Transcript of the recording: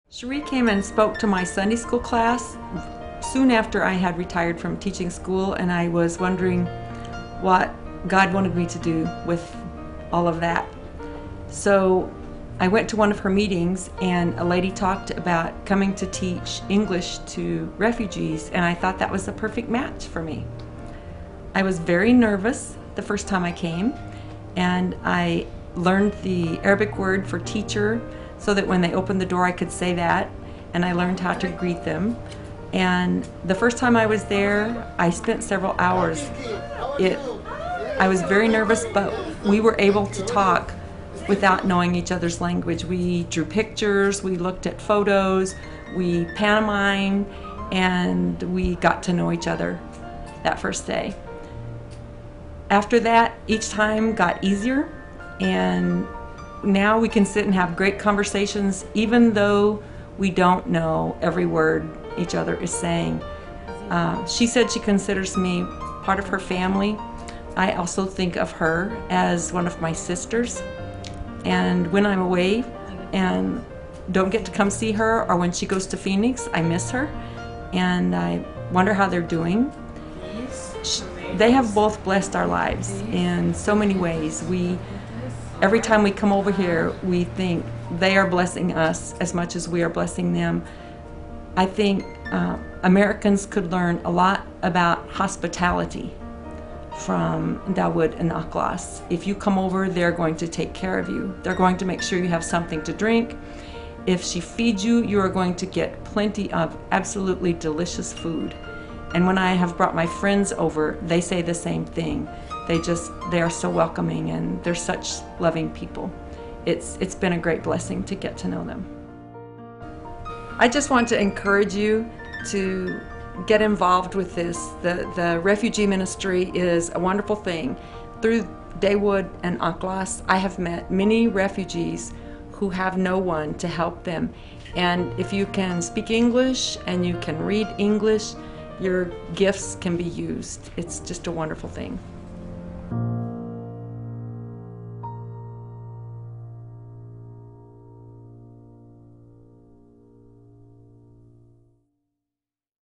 Cherie came and spoke to my Sunday school class soon after I had retired from teaching school, and I was wondering what God wanted me to do with all of that. So I went to one of her meetings, and a lady talked about coming to teach English to refugees, and I thought that was a perfect match for me. I was very nervous the first time I came, and I learned the Arabic word for teacher so that when they opened the door I could say that, and I learned how to greet them. And the first time I was there, I spent several hours. I was very nervous, but we were able to talk without knowing each other's language. We drew pictures, we looked at photos, we pantomimed, and we got to know each other that first day. After that, each time got easier, and now we can sit and have great conversations even though we don't know every word each other is saying. She said she considers me part of her family. I also think of her as one of my sisters. And when I'm away and don't get to come see her, or when she goes to Phoenix, I miss her and I wonder how they're doing. They have both blessed our lives in so many ways. Every time we come over here, we think they are blessing us as much as we are blessing them. I think Americans could learn a lot about hospitality from Dawood and Akhlas. If you come over, they're going to take care of you. They're going to make sure you have something to drink. If she feeds you, you are going to get plenty of absolutely delicious food. And when I have brought my friends over, they say the same thing. They are so welcoming, and they're such loving people. It's been a great blessing to get to know them. I just want to encourage you to get involved with this. The refugee ministry is a wonderful thing. Through Dawood and Akhlas, I have met many refugees who have no one to help them. And if you can speak English and you can read English, your gifts can be used. It's just a wonderful thing.